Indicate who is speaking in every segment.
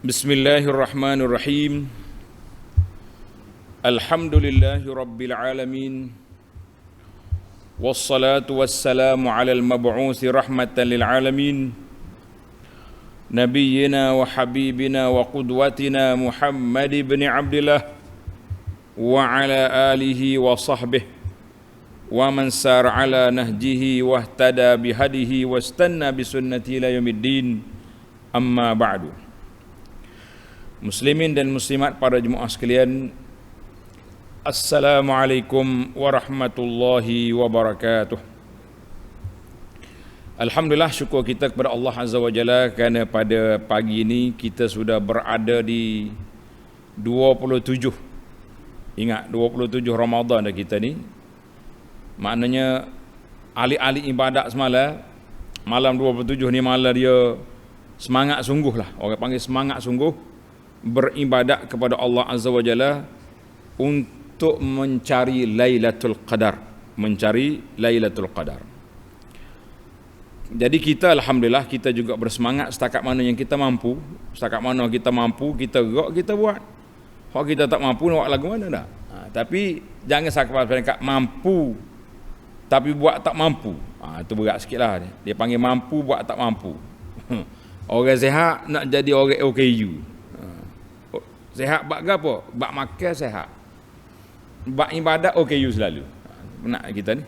Speaker 1: Bismillahirrahmanirrahim. Alhamdulillahi rabbil alamin. Wassalatu wassalamu ala al-mab'uthi rahmatan lil alamin. Nabiyyina wa habibina wa qudwatina Muhammad ibn Abdillah wa ala alihi wa sahbihi wa man sar ala nahjihi wa ihtada bihadihi wa istanna bisunnati ila yaumiddin. Amma ba'du. Muslimin dan muslimat para jemaah sekalian, Assalamualaikum warahmatullahi wabarakatuh. Alhamdulillah, syukur kita kepada Allah Azza wa Jalla kerana pada pagi ini kita sudah berada di 27. Ingat 27 Ramadan dah kita ni. Maknanya ahli-ahli ibadat semalam, malam 27 ni malam dia semangat sungguh lah. Orang panggil semangat sungguh beribadat kepada Allah Azza wa Jalla untuk mencari Lailatul Qadar, mencari Lailatul Qadar. Jadi kita alhamdulillah kita juga bersemangat setakat mana yang kita mampu, setakat mana kita mampu kita gerak kita buat. Kalau kita tak mampu nak buat lagu mana dah. Tapi jangan setakat mampu tapi buat tak mampu. Itu berat sikitlah dia. Dia panggil mampu buat tak mampu. Orang sehat nak jadi orang OKU. Sehat bak apa? Bak makan sehat. Bak ibadat OKU selalu. Benar kita ni.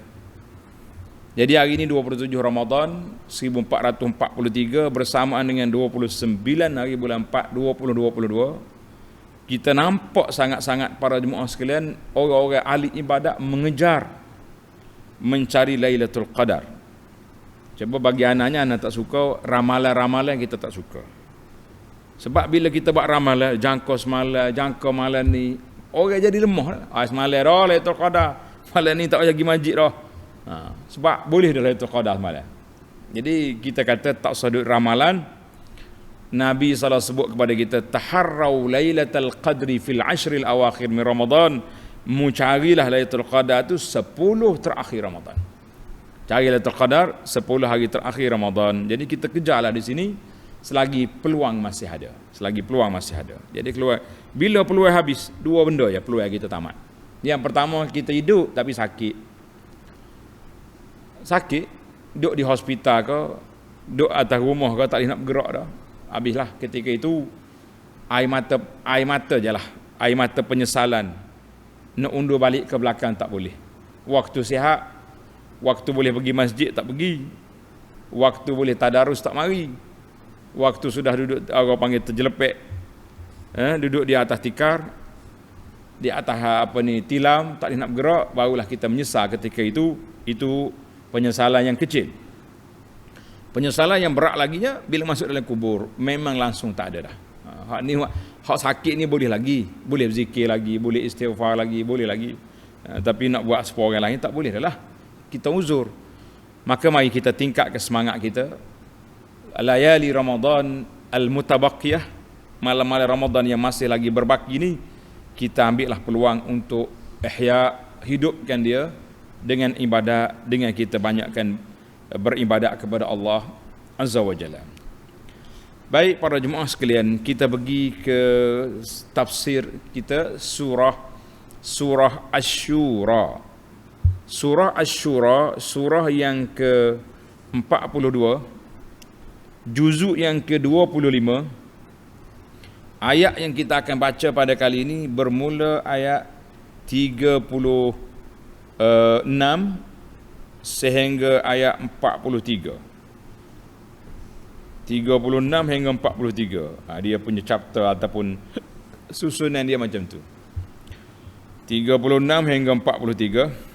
Speaker 1: Jadi hari ni 27 Ramadan 1443 bersamaan dengan 29 hari bulan 4 2022. Kita nampak sangat-sangat para jemaah sekalian, orang-orang ahli ibadat mengejar mencari Lailatul Qadar. Cuba bagi anaknya, anak tak suka ramalan-ramalan, kita tak suka. Sebab bila kita buat ramalan, jangka malam ni, orang jadi lemah. Semalam dah Lailatul Qadar, malam ni tak payah pergi masjid dah. Sebab boleh dah Lailatul Qadar semalam. Jadi kita kata tak usah duduk ramalan. Nabi SAW sebut kepada kita, taharrau Lailatul Qadri fil ashril awakhir min Ramadan. Mencarilah Lailatul Qadar tu 10 terakhir Ramadan. Cari Lailatul Qadar 10 hari terakhir Ramadan. Jadi kita kejarlah di sini selagi peluang masih ada. Selagi peluang masih ada. Jadi keluar bila peluang habis, dua benda ya peluang kita tamat. Yang pertama, kita hidup tapi sakit. Sakit, duduk di hospital ke, duduk atas rumah ke, tak boleh nak bergerak dah. Habislah ketika itu air mata je lah. Air mata penyesalan. Nak undur balik ke belakang tak boleh. Waktu sihat, waktu boleh pergi masjid tak pergi. Waktu boleh tadarus tak mari. Waktu sudah duduk, orang panggil terjelepek, duduk di atas tikar, di atas tilam, tak boleh nak bergerak, barulah kita menyesal ketika itu. Itu penyesalan yang kecil. Penyesalan yang berat laginya bila masuk dalam kubur, memang langsung tak ada dah. Hak sakit ni boleh lagi, boleh berzikir lagi, boleh istighfar lagi, boleh lagi. Tapi nak buat sepuluh orang lain tak boleh dah lah. Kita uzur. Maka mari kita tingkatkan semangat kita. Layali Ramadan al-mutabaqiyah, malam-malam Ramadan yang masih lagi berbaki ni, kita ambillah peluang untuk ihya, hidupkan dia dengan ibadat, dengan kita banyakkan beribadat kepada Allah Azza wa Jalla. Baik para jemaah sekalian, kita pergi ke tafsir kita surah Asy-Syura. Surah Asy-Syura, surah yang ke-42, juzuk yang ke-25. Ayat yang kita akan baca pada kali ini bermula ayat 36 sehingga ayat 43. 36 hingga 43. Dia punya chapter ataupun susunan dia macam tu. 36 hingga 43.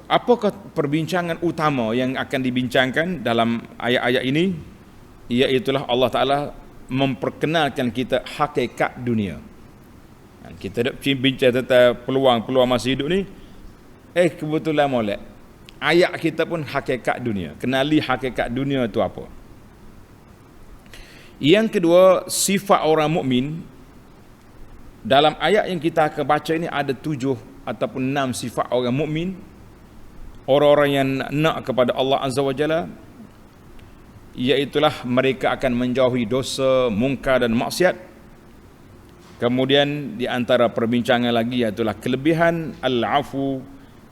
Speaker 1: Apakah perbincangan utama yang akan dibincangkan dalam ayat-ayat ini? Iaitulah Allah Ta'ala memperkenalkan kita hakikat dunia. Kita dah bincang tentang peluang masa hidup ni. Kebetulan molek, ayat kita pun hakikat dunia. Kenali hakikat dunia itu apa. Yang kedua, sifat orang mukmin. Dalam ayat yang kita akan baca ini ada 7 ataupun 6 sifat orang mukmin, orang-orang yang nak kepada Allah Azza wa Jalla. iaitulah mereka akan menjauhi dosa, mungkar dan maksiat. Kemudian di antara perbincangan lagi iaitulah kelebihan al-afu,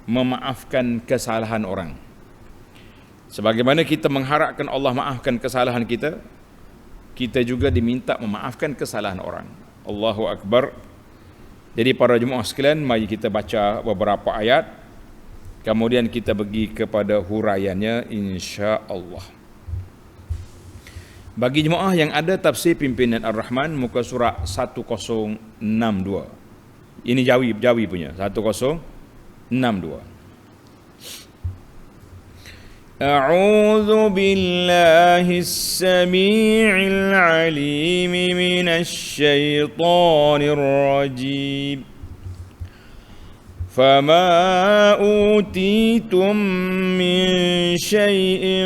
Speaker 1: memaafkan kesalahan orang. Sebagaimana kita mengharapkan Allah maafkan kesalahan kita, kita juga diminta memaafkan kesalahan orang. Allahu Akbar. Jadi para jemaah sekalian, mari kita baca beberapa ayat, kemudian kita pergi kepada huraiannya insya-Allah. Bagi jemaah yang ada tafsir pimpinan Ar-Rahman, muka surat 1062. Ini Jawi punya 1062. A'udzu billahis samii'il 'aliim minasy syaithaanir rajiim. فما أوتيتم من شيء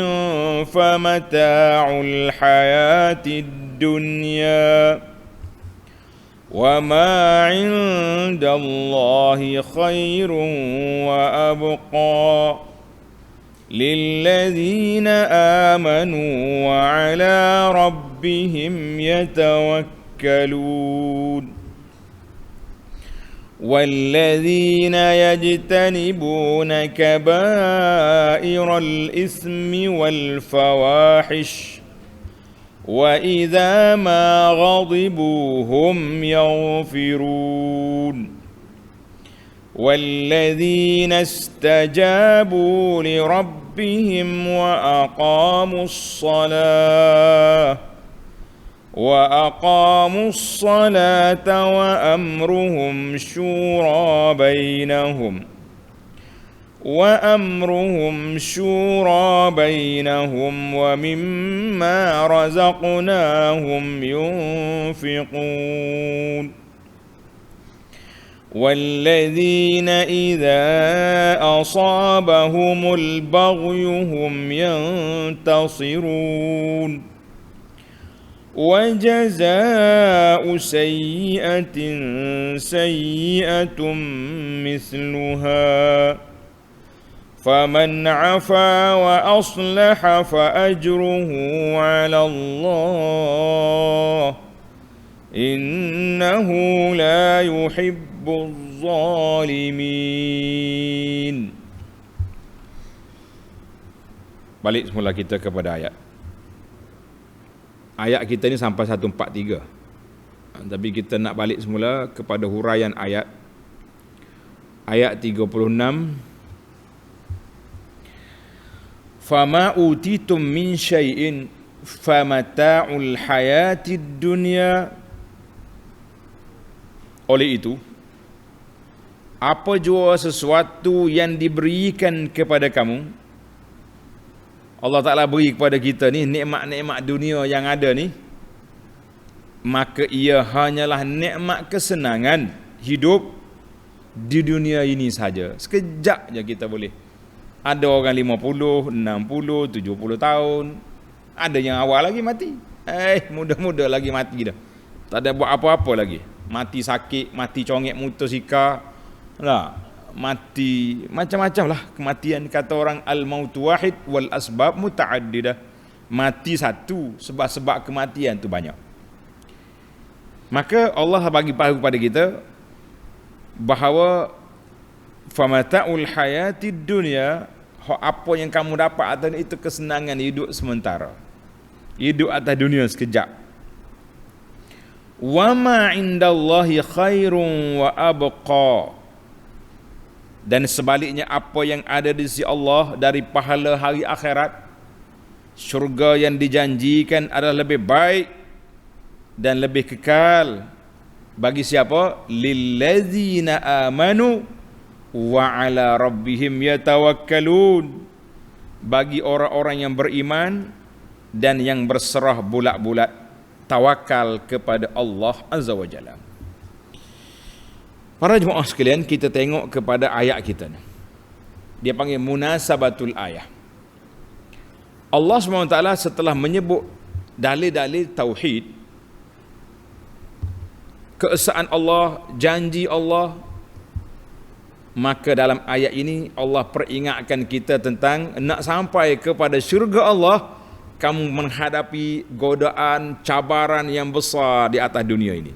Speaker 1: فمتاع الحياة الدنيا وما عند الله خير وأبقى للذين آمنوا وعلى ربهم يتوكلون والذين يجتنبون كبائر الإثم والفواحش وإذا ما غضبوا هم يغفرون والذين استجابوا لربهم وأقاموا الصلاة وأمرهم شورى بينهم ومما رزقناهم ينفقون والذين إذا أصابهم البغي هم ينتصرون وجزاء سيئة سيئة مثلها فمن عفا وأصلح فأجره على الله إنه لا يحب الظالمين. Balik semula kita kepada ayat. Ayat kita ni sampai 143. Tapi kita nak balik semula kepada huraian ayat. Ayat 36. Fama utitum min syai'in famata'ul hayatid dunya. Oleh itu, apa jua sesuatu yang diberikan kepada kamu, Allah Ta'ala beri kepada kita ni nikmat-nikmat dunia yang ada ni, maka ia hanyalah nikmat kesenangan hidup di dunia ini saja. Sekejap je kita boleh. Ada orang 50, 60, 70 tahun. Ada yang awal lagi mati. Muda-muda lagi mati dah. Tak ada buat apa-apa lagi. Mati sakit, mati congek motosikal. Lah. Mati macam-macam lah kematian. Kata orang al-mautu wahid wal asbab muta'addidah. Mati satu, sebab-sebab kematian tu banyak. Maka Allah bagi tahu kepada kita bahawa famata'ul hayatid dunya, apa yang kamu dapat atas itu kesenangan hidup sementara, hidup atas dunia sekejap. Wa ma indallahi khairun wa abqa, dan sebaliknya apa yang ada di sisi Allah dari pahala hari akhirat, syurga yang dijanjikan adalah lebih baik dan lebih kekal bagi siapa? Lillazina amanu wa ala rabbihim yatawakkalun, bagi orang-orang yang beriman dan yang berserah bulat-bulat tawakal kepada Allah Azza wa Jalla. Para jemaah sekalian, kita tengok kepada ayat kita ni. Dia panggil munasabatul ayah. Allah SWT setelah menyebut dalil-dalil tauhid, keesaan Allah, janji Allah, maka dalam ayat ini Allah peringatkan kita tentang nak sampai kepada syurga Allah, kamu menghadapi godaan, cabaran yang besar di atas dunia ini.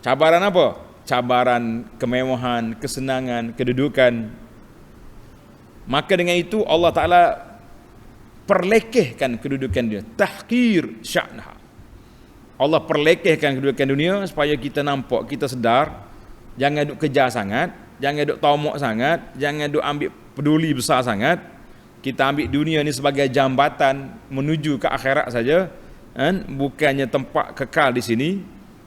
Speaker 1: Cabaran apa? Cabaran kemewahan, kesenangan, kedudukan. Maka dengan itu Allah Ta'ala perlekehkan kedudukan dunia. Tahqir sya'naha. Allah perlekehkan kedudukan dunia supaya kita nampak, kita sedar. Jangan duk kejar sangat, jangan duk tomok sangat, jangan duk ambil peduli besar sangat. Kita ambil dunia ni sebagai jambatan menuju ke akhirat saja, kan? Bukannya tempat kekal di sini.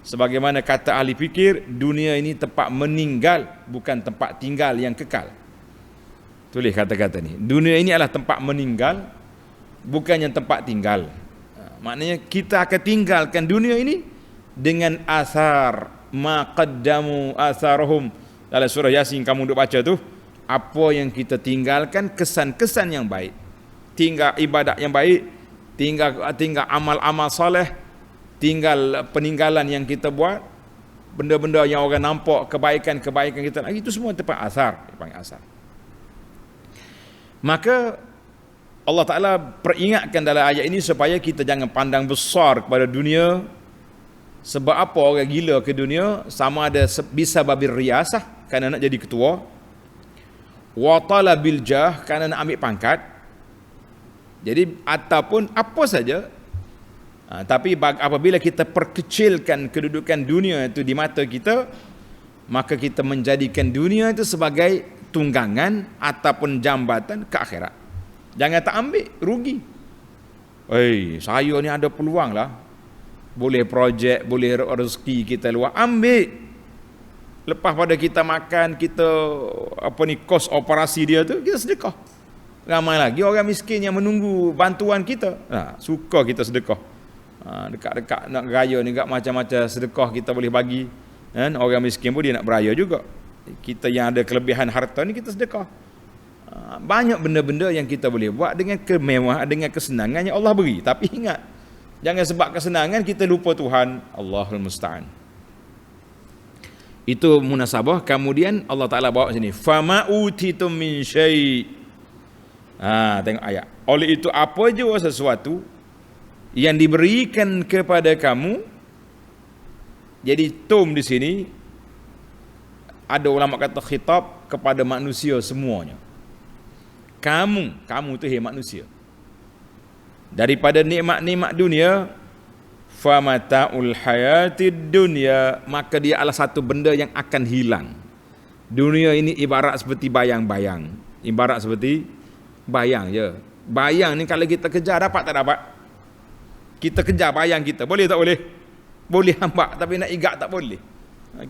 Speaker 1: Sebagaimana kata ahli fikir, dunia ini tempat meninggal, bukan tempat tinggal yang kekal. Tulis kata-kata ni. Dunia ini adalah tempat meninggal, bukannya tempat tinggal. Maknanya kita akan tinggalkan dunia ini dengan asar ma qaddamu atharuhum. Dalam surah Yasin kamu duk baca tu, apa yang kita tinggalkan, kesan-kesan yang baik, tinggal ibadat yang baik, tinggal amal-amal soleh, tinggal peninggalan yang kita buat, benda-benda yang orang nampak, kebaikan-kebaikan kita, itu semua tempat asar, dipanggil asar. Maka Allah Ta'ala peringatkan dalam ayat ini supaya kita jangan pandang besar kepada dunia. Sebab apa orang gila ke dunia? Sama ada bisa babir riyasah, kerana nak jadi ketua, wa talabil jah, kerana nak ambil pangkat. Jadi ataupun apa saja. Tapi apabila kita perkecilkan kedudukan dunia itu di mata kita, maka kita menjadikan dunia itu sebagai tunggangan ataupun jambatan ke akhirat. Jangan tak ambil, rugi. Saya ni ada peluang lah, boleh projek, boleh rezeki kita luar, ambil. Lepas pada kita makan, kita kos operasi dia tu, kita sedekah. Ramai lagi orang miskin yang menunggu bantuan kita. Suka kita sedekah. Dekat-dekat nak raya ni, macam-macam sedekah kita boleh bagi. Orang miskin pun dia nak beraya juga. Kita yang ada kelebihan harta ni, kita sedekah. Banyak benda-benda yang kita boleh buat dengan kemewahan, dengan kesenangan yang Allah beri. Tapi ingat, jangan sebab kesenangan kita lupa Tuhan. Allahul Musta'an. Itu munasabah. Kemudian Allah Ta'ala bawa sini, fama utitum min syai'. Tengok ayat. Oleh itu apa jua sesuatu yang diberikan kepada kamu. Jadi tum di sini ada ulama kata khitab kepada manusia semuanya. Kamu tu manusia. Daripada nikmat-nikmat dunia, famata'ul hayatid dunya, maka dia adalah satu benda yang akan hilang. Dunia ini ibarat seperti bayang-bayang. Ibarat seperti bayang je. Bayang ni kalau kita kejar, dapat tak dapat? Kita kejar bayang kita, boleh tak boleh? Boleh hambat, tapi nak igat tak boleh.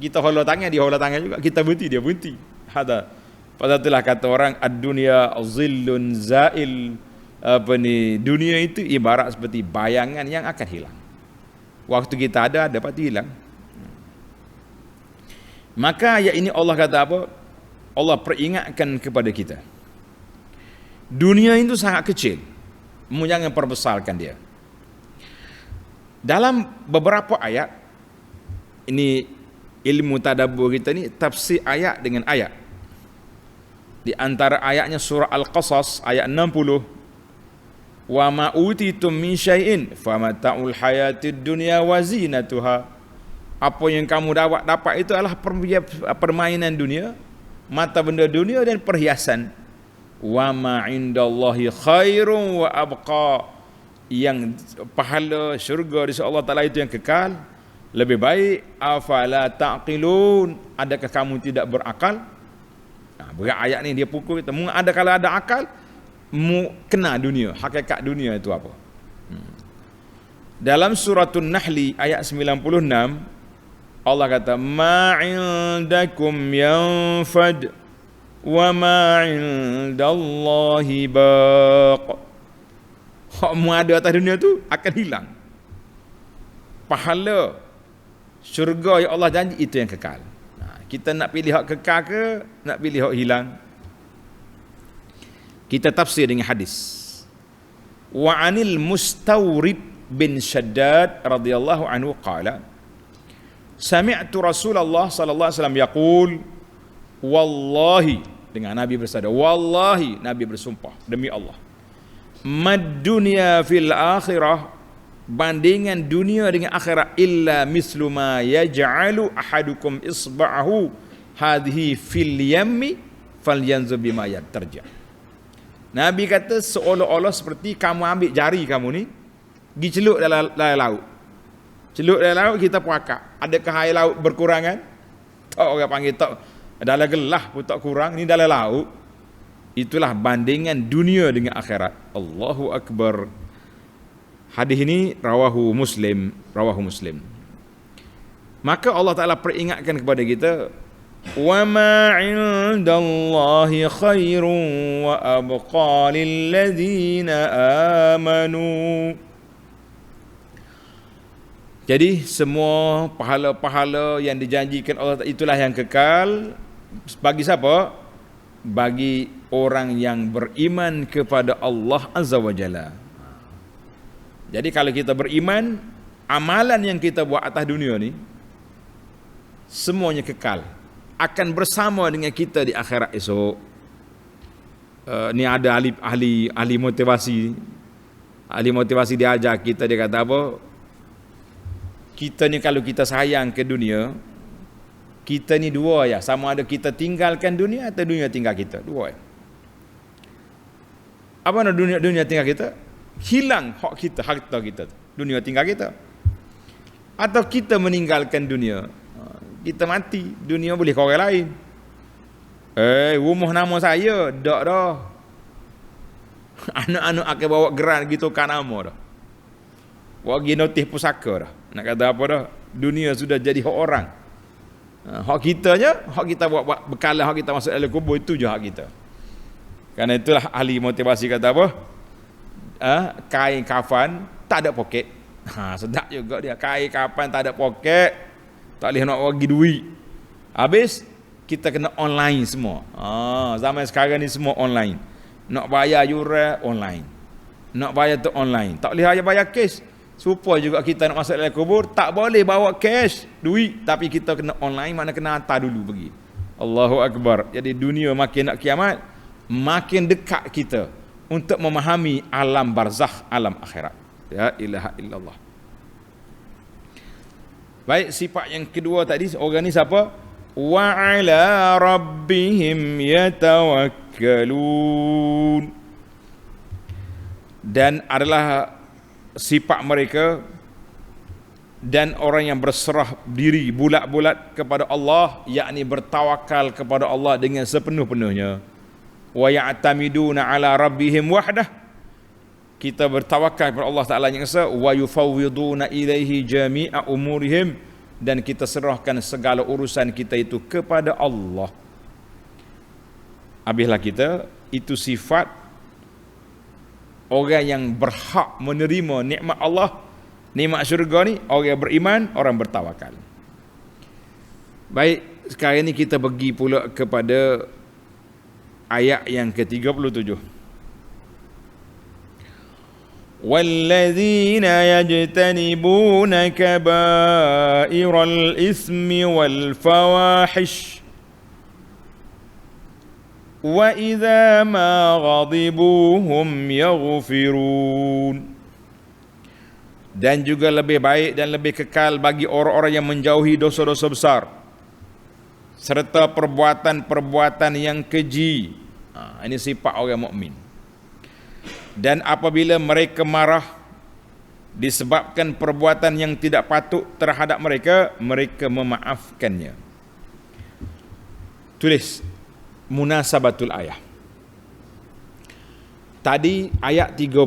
Speaker 1: Kita hola tangan, dia hola tangan juga. Kita berhenti, dia berhenti. Ada. Pasal itulah kata orang, ad-dunya zillun zail. Dunia itu ibarat seperti bayangan yang akan hilang. Waktu kita ada pasti hilang. Maka ayat ini Allah kata apa? Allah peringatkan kepada kita. Dunia itu sangat kecil. Jangan perbesarkan dia. Dalam beberapa ayat, ini ilmu tadabbur kita ni, tafsir ayat dengan ayat. Di antara ayatnya surah Al-Qasas ayat 60, wa ma utitum min syai'in famata'ul hayatid dunya wa zinatuha. Apa yang kamu dapat itu adalah permainan dunia, mata benda dunia dan perhiasan. Wa ma indallahi khairun wa abqa. Yang pahala syurga di sisi Allah Ta'ala itu yang kekal, lebih baik. Afala taqilun, adakah kamu tidak berakal? Berat ayat ni dia pukul kita. Kalau ada akal, kena dunia, hakikat dunia itu apa. Dalam suratul Nahli ayat 96, Allah kata, ma indakum yanfad wa ma indallahi baq. Hak mu ada atas dunia tu akan hilang. Pahala syurga yang Allah janji itu yang kekal. Kita nak pilih hak kekal ke nak pilih hak hilang? Kita tafsir dengan hadis. Wa anil Mustawrid bin Shaddad radhiyallahu anhu qala, sami'tu Rasulullah sallallahu alaihi wasallam yaqul, wallahi, dengan Nabi bersabda, wallahi, Nabi bersumpah demi Allah, mad dunya fil akhirah, bandingan dunia dengan akhirat, illa mislu ma yaj'alu ahadukum isba'ahu hadhihi fil yammi falyanzur bima yatarja. Nabi kata seolah-olah seperti kamu ambil jari kamu ni pergi celup dalam laut. Celup dalam laut, kita puakak. Adakah air laut berkurangan? Tak, orang panggil tak. Dalam gelah pun tak kurang, ni dalam laut. Itulah bandingan dunia dengan akhirat. Allahu Akbar. Hadis ini rawahu Muslim. Maka Allah Ta'ala peringatkan kepada kita, wa ma 'indallahi khairun wa abqa lil ladzina amanu. Jadi semua pahala-pahala yang dijanjikan Allah itulah yang kekal bagi siapa? Bagi orang yang beriman kepada Allah Azza wa Jalla. Jadi kalau kita beriman, amalan yang kita buat atas dunia ni semuanya kekal, akan bersama dengan kita di akhirat esok. Ni ada ahli motivasi. Ahli motivasi dia ajar kita, dia kata apa? Kita ni kalau kita sayang ke dunia, kita ni dua ya, sama ada kita tinggalkan dunia atau dunia tinggal kita, dua ya. Apa nak dunia tinggal kita? Hilang hak kita, harta kita, dunia tinggal kita. Atau kita meninggalkan dunia, kita mati, dunia boleh ke orang lain. Rumah nama saya, dak dah. Anak-anak akan bawa geran gitu kan nama dah. Bagi notis pusaka dah. Nak kata apa dah? Dunia sudah jadi hak orang. Hak kitanya, hak kita buat bekalan, hak kita masuk dalam kubur, itu je hak kita. Karena itulah ahli motivasi kata apa? Kain kafan tak ada poket. Sedap juga dia. Kain kafan tak ada poket, tak boleh nak bagi duit. Habis kita kena online semua. Zaman sekarang ni semua online. Nak bayar yuran online. Nak bayar tu online. Tak boleh bayar cash. Supaya juga kita nak masuk dalam kubur, tak boleh bawa cash, duit, tapi kita kena online, mana kena hantar dulu pergi. Allahu Akbar. Jadi dunia makin nak kiamat, makin dekat kita untuk memahami alam barzakh, alam akhirat. Ya ilaha illallah. Baik, sifat yang kedua tadi, orang ni siapa? Wa ala rabbihim yatawakkalun. Dan adalah sifat mereka, dan orang yang berserah diri bulat-bulat kepada Allah, yakni bertawakal kepada Allah dengan sepenuh-penuhnya. Wa ya'tamiduna ala rabbihim wahdah, kita bertawakal kepada Allah Ta'ala yang esa. Wa yufawwiduna ilaihi jami'a umurihim, dan kita serahkan segala urusan kita itu kepada Allah. Habislah kita, itu sifat orang yang berhak menerima nikmat Allah, nikmat syurga ni, orang beriman, orang bertawakal. Baik, sekarang ni kita pergi pula kepada ayat yang ke-37. وَالَّذِينَ يَجْتَنِبُونَ كَبَائِرَ الْإِثْمِ وَالْفَوَاحِشِ وَإِذَا مَا غَضِبُوا هُمْ يَغْفِرُونَ. Dan juga lebih baik dan lebih kekal bagi orang-orang yang menjauhi dosa-dosa besar serta perbuatan-perbuatan yang keji. Ini sifat orang mukmin. Dan apabila mereka marah disebabkan perbuatan yang tidak patut terhadap mereka, mereka memaafkannya. Tulis munasabatul ayat. Tadi ayat 36,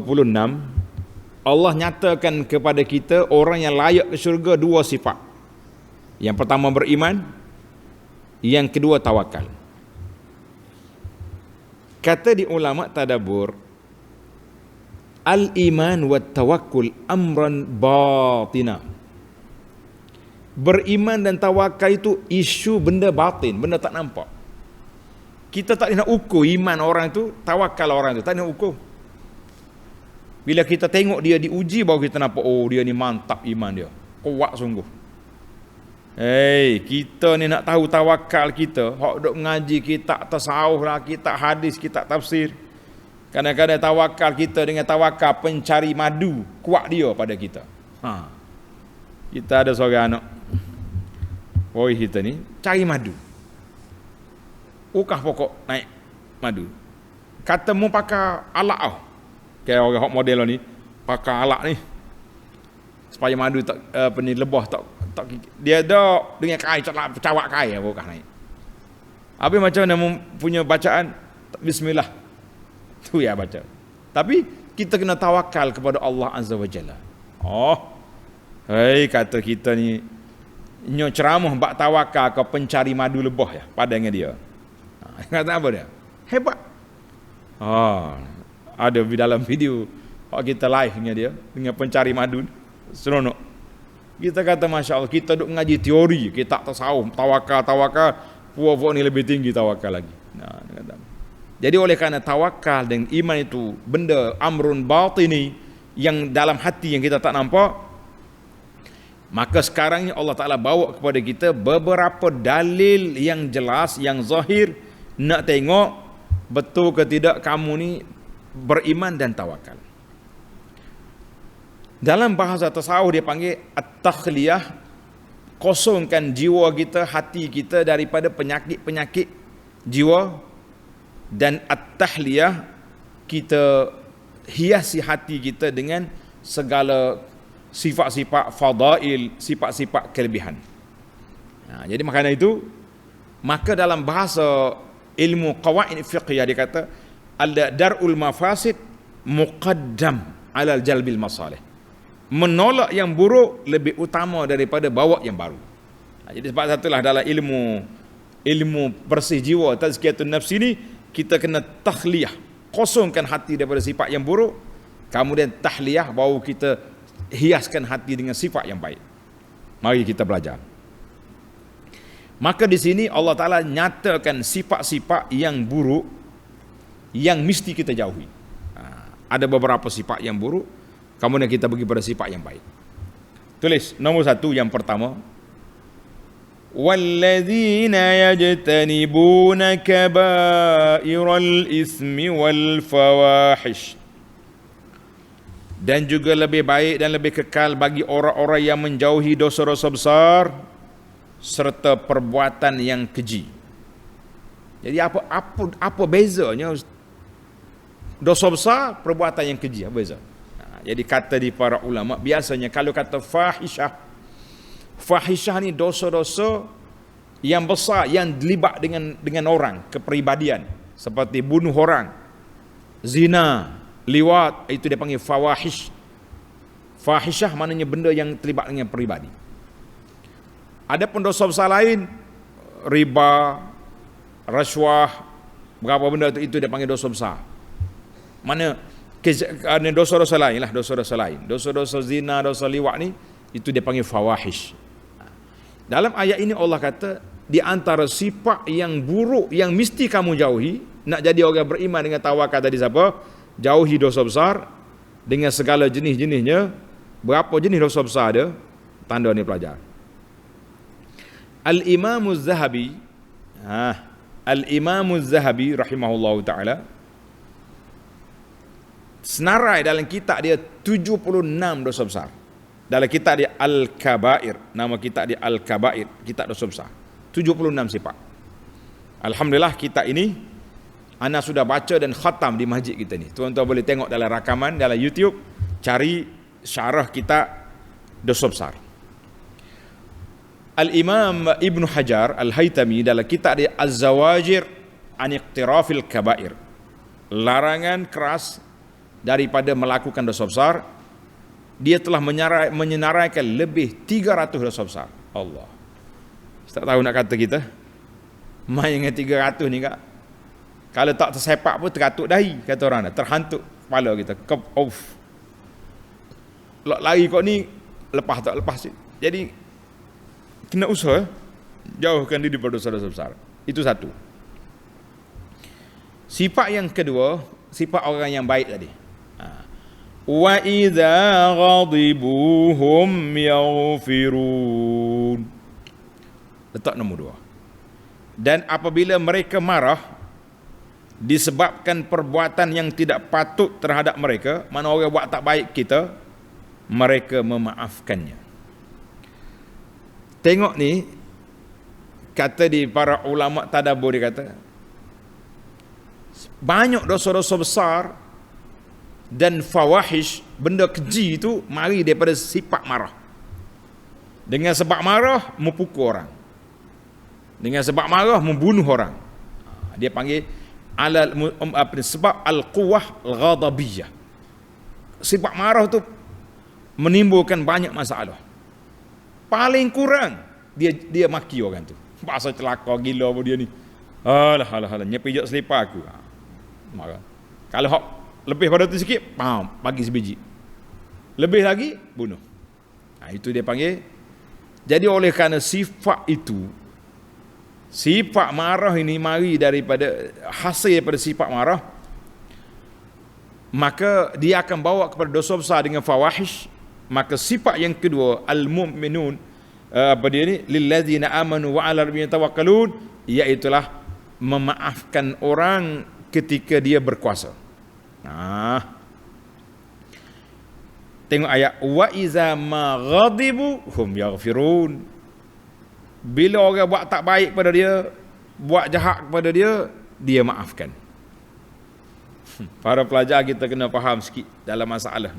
Speaker 1: Allah nyatakan kepada kita orang yang layak ke syurga dua sifat. Yang pertama beriman, yang kedua tawakal. Kata di ulama tadabbur, al-iman wa tawakkul amran batina. Beriman dan tawakal itu isu benda batin, benda tak nampak. Kita tak nak ukur iman orang tu, tawakal orang tu, tak nak ukur. Bila kita tengok dia diuji, baru kita nampak, oh dia ni mantap iman dia, kuat sungguh. Kita ni nak tahu tawakal kita, hak duk mengaji kitab tasawuf lah, kitab hadis, kitab tafsir. Kadang-kadang tawakal kita dengan tawakal pencari madu, kuat dia pada kita. Kita ada seorang anak, boy kita ni, cari madu. Ukah pokok naik madu. Kata mu pakai alat tau. Kayak orang hot model ni, pakai alat ni. Supaya madu tak lebah tak dia dah dengan kai cawak kai ukah naik. Habis macam mana punya bacaan bismillah. Tu ya baca. Tapi kita kena tawakal kepada Allah Azza wa Jalla. Kata kita ni nyo ceramah bak tawakal ke pencari madu lebah ya, padanya dia. Kata apa dia? Hebat. Ada di dalam video kita live dengan dia dengan pencari madu. Seronok. Kita kata masya Allah, kita duk ngaji teori, kita tak tasawuf, tawakal, puak-puak ni lebih tinggi tawakal lagi. Kata. Jadi oleh kerana tawakal dan iman itu benda amrun batini yang dalam hati yang kita tak nampak, maka sekarang ni Allah Ta'ala bawa kepada kita beberapa dalil yang jelas, yang zahir, nak tengok betul ke tidak kamu ni beriman dan tawakal. Dalam bahasa tasawuf dia panggil at-takhliyah, kosongkan jiwa kita, hati kita daripada penyakit-penyakit jiwa. Dan at-tahliyah, kita hiasi hati kita dengan segala sifat-sifat fadail, sifat-sifat kelebihan. Jadi makana itu, maka dalam bahasa ilmu qawaid fiqhiyah dia kata darul mafasid muqaddam alal jalbil masalih. Menolak yang buruk lebih utama daripada bawa yang baru. Jadi sebab satulah dalam ilmu bersih jiwa, tazkiyatun nafs ini, kita kena takhliyah, kosongkan hati daripada sifat yang buruk, kemudian tahliyah, baru kita hiaskan hati dengan sifat yang baik. Mari kita belajar. Maka di sini Allah Ta'ala nyatakan sifat-sifat yang buruk yang mesti kita jauhi. Ada beberapa sifat yang buruk, kemudian kita pergi pada sifat yang baik. Tulis nombor 1 yang pertama, وَالَّذِينَ يَجْتَنِبُونَ كَبَائِرَ الْإِثْمِ وَالْفَوَاحِشِ. Dan juga lebih baik dan lebih kekal bagi orang-orang yang menjauhi dosa-dosa besar serta perbuatan yang keji. Jadi apa bezanya dosa besar, perbuatan yang keji? Apa beza? Jadi kata di para ulama, biasanya kalau kata fahisyah ni dosa-dosa yang besar yang dilibat dengan orang, kepribadian, seperti bunuh orang, zina, liwat, itu dia panggil fawahish. Fahisyah maknanya benda yang terlibat dengan peribadi. Adapun dosa besar lain, riba, rasuah, berapa benda itu dia panggil dosa besar. Mana dosa-dosa lain lah, dosa-dosa lain, dosa-dosa zina, dosa liwat ni, itu dia panggil fawahish. Dalam ayat ini Allah kata, di antara sifat yang buruk yang mesti kamu jauhi, nak jadi orang beriman dengan tawakal tadi siapa? Jauhi dosa besar dengan segala jenis-jenisnya. Berapa jenis dosa besar ada? Tanda ni pelajar. Al-Imam Az-Zahabi, Al-Imam Az-Zahabi rahimahullahu taala, senarai dalam kitab dia 76 dosa besar. Dalam kitab dia Al-Kabair, nama kitab dia Al-Kabair, kitab dosa besar. 76 sifat. Alhamdulillah kitab ini ana sudah baca dan khatam di masjid kita ni. Tuan-tuan boleh tengok dalam rakaman dalam YouTube, cari syarah kitab dosa besar. Al-Imam Ibn Hajar Al-Haytami dalam kitab dia Az-Zawajir an Iqtirafil Kabair, larangan keras daripada melakukan dosa besar, dia telah menyenaraikan lebih 300 dosa besar. Allah, tak tahu nak kata kita main dengan 300 ni kak, kalau tak tersepak pun teratuk dahi, kata orang dah, terhantuk kepala kita, lari kau ni lepas tak lepas. Jadi kena usaha jauhkan diri daripada dosa-dosa besar. Itu satu. Sifat yang kedua, sifat orang yang baik tadi. Wa idza ghadibuhum yaghfirun. Letak nombor 2. Dan apabila mereka marah, disebabkan perbuatan yang tidak patut terhadap mereka, mana orang buat tak baik kita, mereka memaafkannya. Tengok ni, kata di para ulama tadabbur, dia kata banyak dosa-dosa besar dan fawahish, benda keji itu mari daripada sifat marah. Dengan sebab marah mempukul orang, dengan sebab marah membunuh orang. Dia panggil sebab al-quwah al-ghadabiyah. Sifat marah tu menimbulkan banyak masalah. Paling kurang dia maki orang tu, bahasa celaka gila apa dia ni, alah nyepijak selipar aku, marah. Kalau hak lebih pada tu sikit, bagi sebiji, lebih lagi bunuh. Itu dia panggil. Jadi oleh kerana sifat itu, sifat marah ini mari daripada hasil daripada sifat marah, maka dia akan bawa kepada dosa besar dengan fawahish. Maka sifat yang kedua, al-mu'minun, apa dia ni, lillazina amanu wa 'ala rabbihim yatawakkalun, iaitulah memaafkan orang ketika dia berkuasa. Tengok ayat, wa iza ma ghadibu hum yaghfirun. Bila orang buat tak baik pada dia, buat jahat kepada dia, dia maafkan. Para pelajar kita kena faham sikit dalam masalah.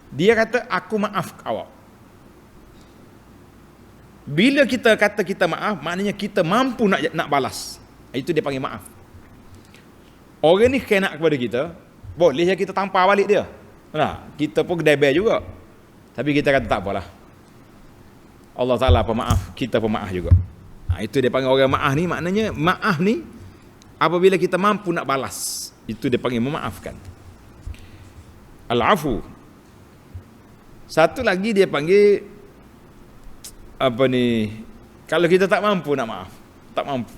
Speaker 1: Dia kata aku maaf awak. Bila kita kata kita maaf, maknanya kita mampu nak balas. Itu dia panggil maaf. Orang ni kena kepada kita, boleh je kita tampar balik dia. Nah, kita pun kedai juga. Tapi kita kata tak apalah, Allah Ta'ala pemaaf, kita pemaaf juga. Itu dia panggil orang maaf ni. Maknanya maaf ni apabila kita mampu nak balas, itu dia panggil memaafkan. Al-afu. Satu lagi dia panggil apa ni, kalau kita tak mampu nak maaf, tak mampu,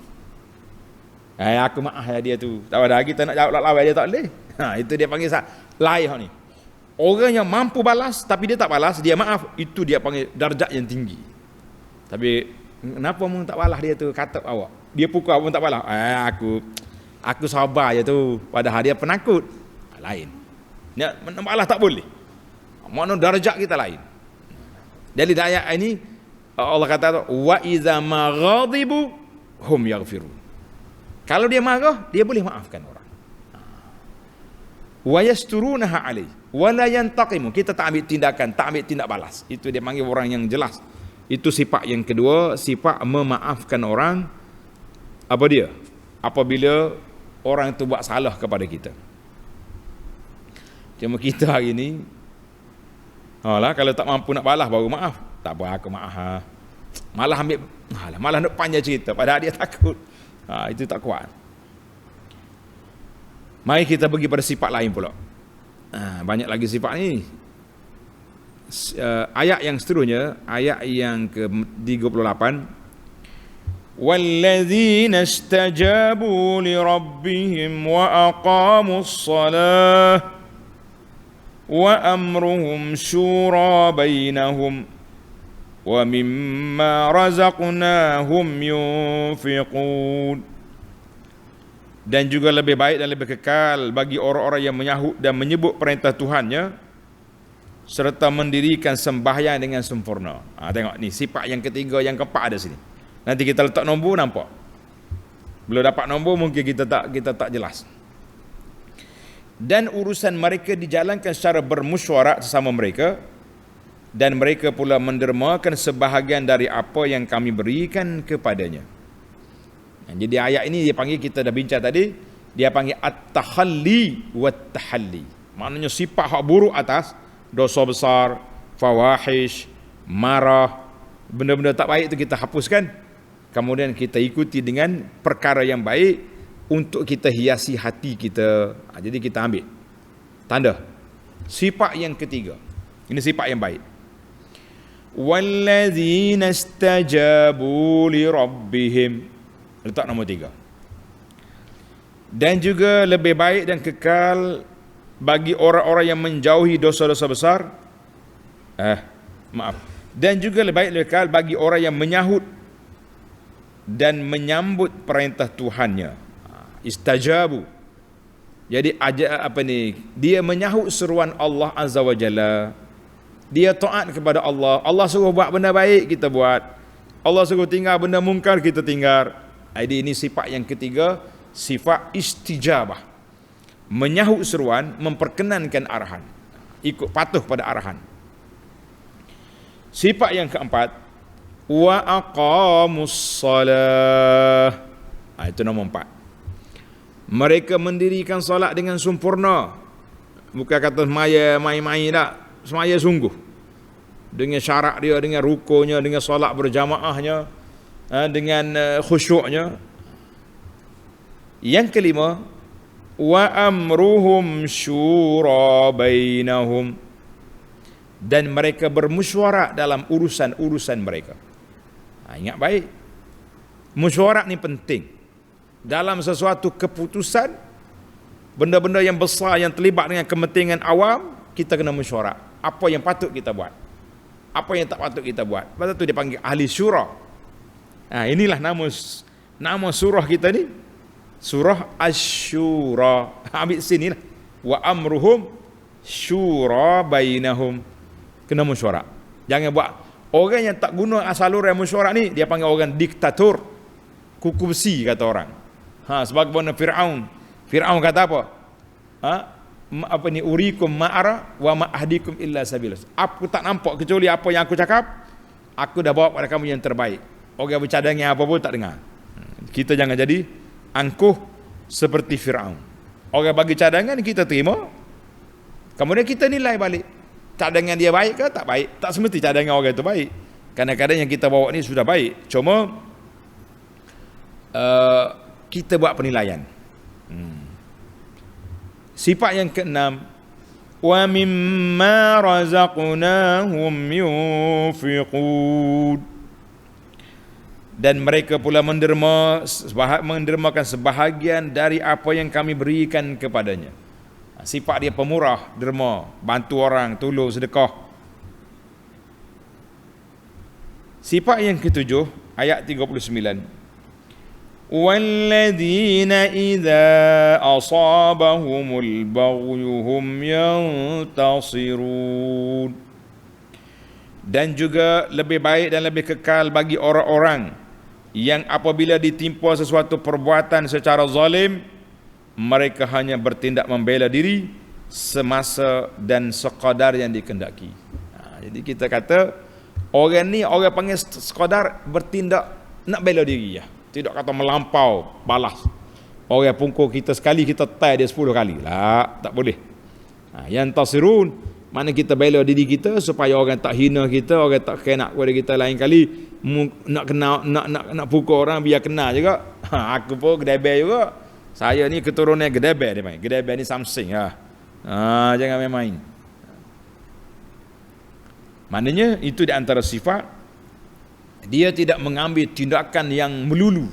Speaker 1: aku maaf ya dia tu, tak ada kita nak jawab lawan dia tak boleh. Itu dia panggil lain ni. Orang yang mampu balas tapi dia tak balas, dia maaf, itu dia panggil darjat yang tinggi. Tapi kenapa mu tak balas dia tu, kata awak, dia pukul awak tak balas, aku sabar je tu, padahal dia penakut. Lain. Nak balas tak boleh. Mana darjat kita lain. Jadi ayat ini Allah kata wa iza ma ghadibu hum yaghfirun. Kalau dia marah, dia boleh maafkan orang. Wa yasturunaha alaihi wa la yantaqimu. Kita tak ambil tindakan, tak ambil tindak balas. Itu dia panggil orang yang jelas. Itu sifat yang kedua, sifat memaafkan orang. Apa dia? Apabila orang itu buat salah kepada kita. Cuma kita hari ni, kalau tak mampu nak balas baru maaf. Tak apa, aku maaf. Malah ambil, malah nak panjang cerita, padahal dia takut. Itu tak kuat. Mari kita pergi pada sifat lain pula. Banyak lagi sifat ni. Ayat yang seterusnya, ayat yang ke-38. Wallazina istajabu li rabbihim wa aqamus salah wa amruhum syura bainahum wa mimma razaqnahum yunfiqun. Dan juga lebih baik dan lebih kekal bagi orang-orang yang menyahut dan menyebut perintah Tuhannya serta mendirikan sembahyang dengan sempurna. Tengok ni sifat yang ketiga, yang keempat ada sini. Nanti kita letak nombor, nampak. Belum dapat nombor mungkin kita tak jelas. Dan urusan mereka dijalankan secara bermusyawarah sesama mereka, dan mereka pula mendermakan sebahagian dari apa yang kami berikan kepadanya. Jadi ayat ini dia panggil, kita dah bincang tadi, dia panggil at-takhalli wat-tahalli. Maknanya sifat hak buruk atas, dosa besar, fawahish, marah, benda-benda tak baik itu kita hapuskan. Kemudian kita ikuti dengan perkara yang baik untuk kita hiasi hati kita. Jadi kita ambil tanda sifat yang ketiga. Ini sifat yang baik. Wallazina istajabu li rabbihim. Letak nombor 3. Dan juga lebih baik dan kekal bagi orang-orang yang menjauhi dosa-dosa besar. Dan juga lebih baik dan kekal bagi orang yang menyahut dan menyambut perintah Tuhannya. Istajabu. Jadi dia menyahut seruan Allah Azza wa Jalla. Dia taat kepada Allah. Allah suruh buat benda baik, kita buat. Allah suruh tinggal benda mungkar, kita tinggal. Jadi ini sifat yang ketiga, sifat istijabah. Menyahut seruan, memperkenankan arahan. Ikut patuh pada arahan. Sifat yang keempat, wa aqamus salah. Itu nombor 4. Mereka mendirikan solat dengan sempurna. Bukan kata semaya main-main tak. Semaya sungguh. Dengan syarat dia, dengan rukunya, dengan solat berjamaahnya, dengan khusyuknya. Yang kelima, wa amruhum syura bainahum. Dan mereka bermusyawarah dalam urusan-urusan mereka. Ingat baik. Musyawarah ni penting. Dalam sesuatu keputusan, benda-benda yang besar yang terlibat dengan kepentingan awam, kita kena mesyuarat. Apa yang patut kita buat, apa yang tak patut kita buat. Lepas tu dia panggil ahli syura. Inilah nama surah kita ni, surah Asy-Syura. Ambil sini lah, wa amruhum syura bainahum. Kena mesyuarat. Jangan buat. Orang yang tak guna saluran mesyuarat ni, dia panggil orang diktator, kuku besi kata orang. Sebagaimana Fir'aun kata apa? Urikum ma'ara wa ma'ahdikum illa sabil. Aku tak nampak kecuali apa yang aku cakap. Aku dah bawa pada kamu yang terbaik. Orang bercadangnya apa pun tak dengar. Kita jangan jadi angkuh seperti Fir'aun. Orang bagi cadangan, kita terima. Kemudian kita nilai balik. Cadangan dia baik ke tak baik? Tak semesti cadangan orang itu baik. Kadang-kadang yang kita bawa ni sudah baik. Cuma kita buat penilaian. Sifat yang keenam, wa mimma razaqnahum yunfiqun. Dan mereka pula mendermakan sebahagian dari apa yang kami berikan kepadanya. Sifat dia pemurah, derma, bantu orang, tolong, sedekah. Sifat yang ketujuh, ayat 39. وَالَّذِينَ إِذَا أَصَابَهُمُ الْبَغْيُ هُمْ يَنْتَصِرُونَ. Dan juga lebih baik dan lebih kekal bagi orang-orang yang apabila ditimpa sesuatu perbuatan secara zalim, mereka hanya bertindak membela diri semasa dan sekadar yang dikehendaki. Jadi kita kata orang ni, orang panggil sekadar bertindak nak bela diri ya. Tidak kata melampau balas. Orang pukul kita sekali, kita tay dia 10 kali. Tak boleh. Yang tasirun, mana kita bela diri kita supaya orang tak hina kita, orang tak kena kepada kita lain kali. Nak pukul orang biar kena juga. Aku pun gedebel juga. Saya ni keturunan gedebel dia main. Gedebel ni something jangan main-main. Maknanya itu di antara sifat. Dia tidak mengambil tindakan yang melulu.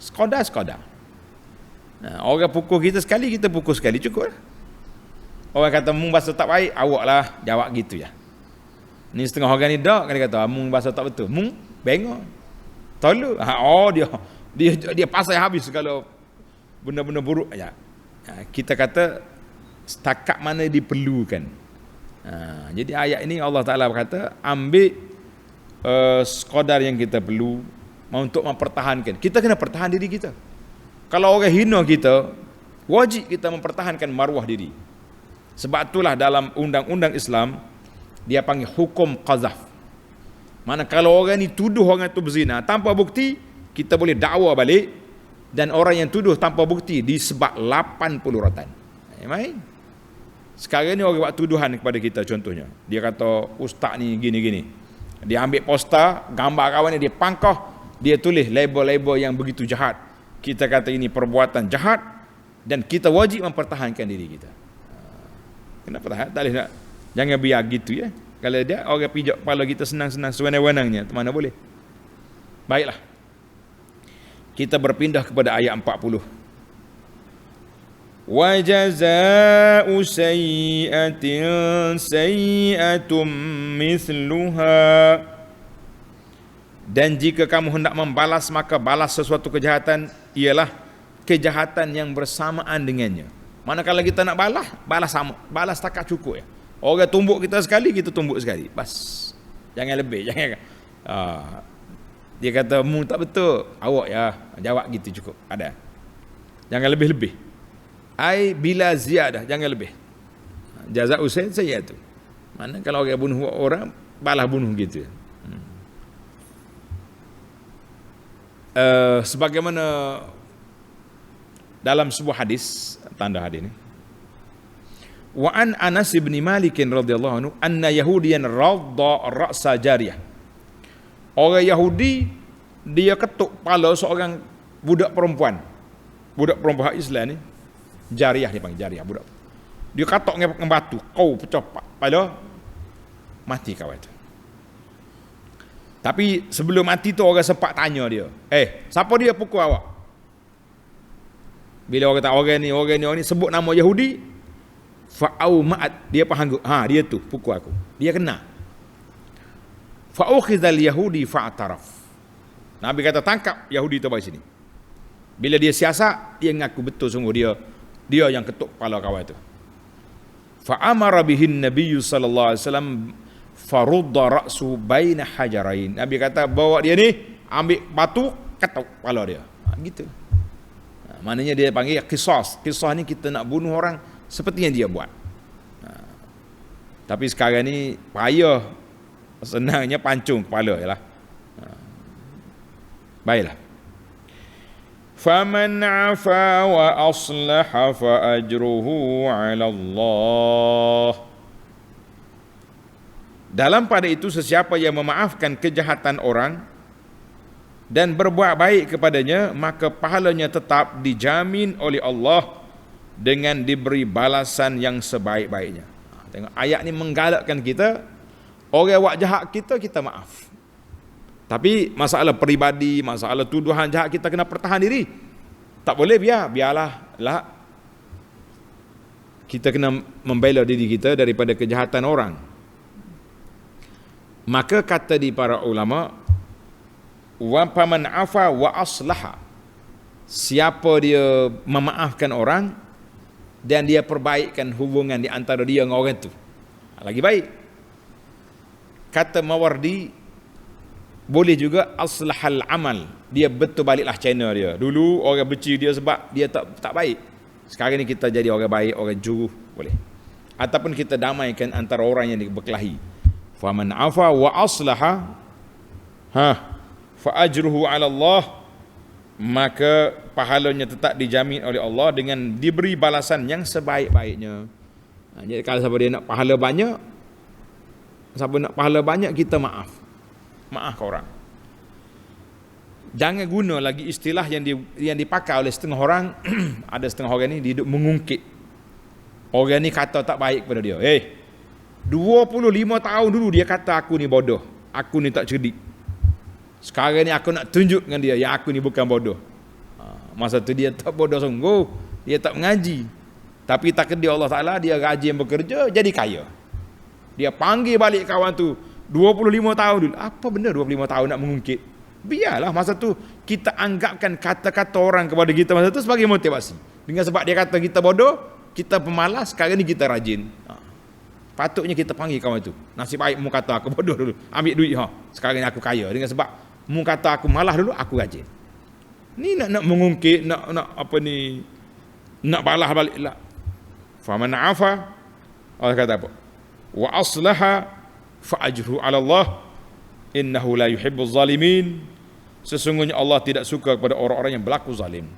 Speaker 1: Sekadar. Orang pukul kita sekali, kita pukul sekali, cukup lah. Orang kata mung bahasa tak baik, awak lah jawab gitu ya. Ni setengah orang ni dak, dia kata mung bahasa tak betul. Mung bengok. Tolong. Dia pasal habis kalau benda-benda buruk aja. Kita kata setakat mana diperlukan. Jadi ayat ini Allah Taala berkata, ambil sekadar yang kita perlu untuk mempertahankan. Kita kena pertahan diri kita. Kalau orang hina kita, wajib kita mempertahankan maruah diri. Sebab itulah dalam undang-undang Islam dia panggil hukum qazaf. Mana kalau orang ni tuduh orang itu berzina tanpa bukti, kita boleh dakwa balik, dan orang yang tuduh tanpa bukti disebab 80 rotan. Main. Sekarang ni orang buat tuduhan kepada kita, contohnya dia kata ustaz ni gini-gini. Dia ambil poster, gambar kawan ni, dia pangkah, dia tulis label-label yang begitu jahat. Kita kata ini perbuatan jahat dan kita wajib mempertahankan diri kita. Kenapa tak boleh nak? Jangan biar gitu ya. Kalau dia orang pijak kepala kita senang-senang sewenang-wenangnya, mana boleh. Baiklah. Kita berpindah kepada ayat 40. Wa jazaa'u sayyi'atin sayyi'atum mithluha. Dan jika kamu hendak membalas, maka balas sesuatu kejahatan ialah kejahatan yang bersamaan dengannya. Manakala kita nak balas sama, balas setakat cukup ya. Orang tumbuk kita sekali, kita tumbuk sekali. Bas. Jangan lebih, jangan. Dia kata, "Mu tak betul." "Awak ya." Jawab gitu cukup. Ada. Jangan lebih-lebih. Ai bila ziyadah, jangan lebih. Jaza usain saya tu. Mana kalau orang bunuh orang, balas bunuh gitu. Sebagaimana dalam sebuah hadis, tanda hadis ini, wa an Anas bin Malik radhiyallahu anhu anna yahudiyan radda ra'sa jariyah. Orang Yahudi dia ketuk kepala seorang budak perempuan hak Islam ni, jariyah dipanggil jariyah, budak. Dia katok dengan batu, kau pecah kepala, mati kau itu. Tapi sebelum mati tu orang sempat tanya dia, siapa dia pukul awak? Bila orang kata orang ni sebut nama Yahudi, fa'au ma'at, dia faham, dia tu pukul aku. Dia kena. Fa'ukhidhal Yahudi fa'ataraf. Nabi kata tangkap Yahudi tu bagi sini. Bila dia siasat, dia ngaku betul sungguh dia yang ketuk kepala kawan tu. Fa'amara bihin Nabi sallallahu alaihi wasallam farudda ra'su baina hajarain. Nabi kata bawa dia ni, ambil batu, ketuk kepala dia. Gitu. Maknanya dia panggil qisas. Qisas ni kita nak bunuh orang seperti yang dia buat. Tapi sekarang ni payah, senangnya pancung kepala jelah. Baiklah. Faman afa wa aslaha fa ajruhu 'ala Allah. Dalam pada itu sesiapa yang memaafkan kejahatan orang dan berbuat baik kepadanya, maka pahalanya tetap dijamin oleh Allah dengan diberi balasan yang sebaik-baiknya. Tengok ayat ni menggalakkan kita, orang buat jahat kita maaf. Tapi masalah peribadi, masalah tuduhan jahat, kita kena pertahan diri. Tak boleh biarlah kita kena membela diri kita daripada kejahatan orang. Maka kata di para ulama, wa faman afa wa aslaha, siapa dia memaafkan orang dan dia perbaikkan hubungan di antara dia dengan orang tu, lagi baik. Kata Mawardi, boleh juga aslahal amal, dia betul baliklah channel dia. Dulu orang benci dia sebab dia tak baik, sekarang ni kita jadi orang baik, orang jujur, boleh. Ataupun kita damaikan antara orang yang berkelahi. Faman afa wa aslaha fa ajruhu 'ala Allah, maka pahalanya tetap dijamin oleh Allah dengan diberi balasan yang sebaik-baiknya. Jadi kalau siapa dia nak pahala banyak, kita maaf ke orang. Jangan guna lagi istilah yang dipakai oleh setengah orang. Ada setengah orang ni dia duduk mengungkit. Orang ni kata tak baik kepada dia. 25 tahun dulu dia kata aku ni bodoh, aku ni tak cerdik. Sekarang ni aku nak tunjuk dengan dia yang aku ni bukan bodoh. Masa tu dia tak bodoh sungguh, dia tak mengaji. Tapi takdir Allah Ta'ala, dia rajin bekerja, jadi kaya. Dia panggil balik kawan tu 25 tahun dulu. Apa benda 25 tahun nak mengungkit? Biarlah masa tu kita anggapkan kata-kata orang kepada kita masa tu sebagai motivasi. Dengan sebab dia kata kita bodoh, kita pemalas, sekarang ni kita rajin. Patutnya kita panggil kawan tu. Nasib baik mu kata aku bodoh dulu, ambil duit sekarang ni aku kaya. Dengan sebab mu kata aku malas dulu, aku rajin. Ni nak mengungkit, nak apa ni, nak balas balik lah. Faman afa, Allah kata apa? Wa aslaha fa ajruhu 'ala Allah innahu la yuhibbuz zalimin. Sesungguhnya Allah tidak suka kepada orang-orang yang berlaku zalim.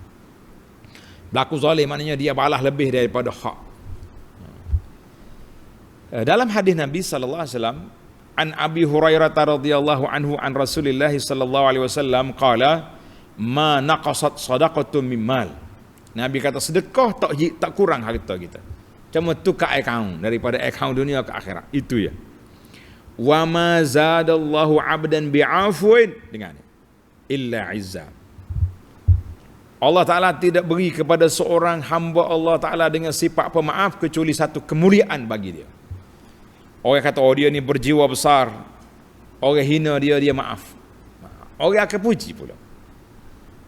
Speaker 1: Berlaku zalim maknanya dia balas lebih daripada hak. Dalam hadis Nabi sallallahu alaihi wasallam, an Abi Hurairah radhiyallahu anhu an Rasulillah sallallahu alaihi wasallam qala ma naqasat sadaqatun min mal. Nabi kata sedekah tak kurang harta kita. Cuma tukar akaun daripada akaun dunia ke akhirat. Itu ya. Wa ma zadallahu 'abdan bi'afwin, dengan illa 'izza. Allah Ta'ala tidak beri kepada seorang hamba Allah Ta'ala dengan sifat pemaaf kecuali satu kemuliaan bagi dia. Orang kata dia ni berjiwa besar, orang hina dia maaf. Orang akan puji pula.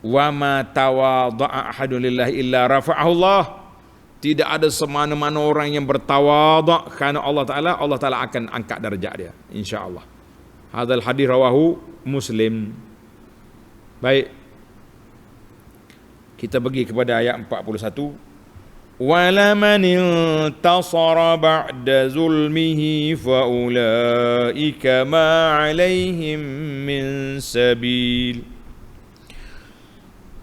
Speaker 1: Wa ma tawadha'a ahadun lillahi illa rafa'ahu Allah. Tidak ada semana-mana orang yang bertawadha kerana Allah Taala akan angkat darjat dia, insya-Allah. Hadzal hadis rawahu Muslim. Baik. Kita pergi kepada ayat 41. وَلَمَنِ انْتَصَرَ بَعْدَ ظُلْمِهِ فَأُولَئِكَ مَا عَلَيْهِمْ مِنْ سَبِيلٍ.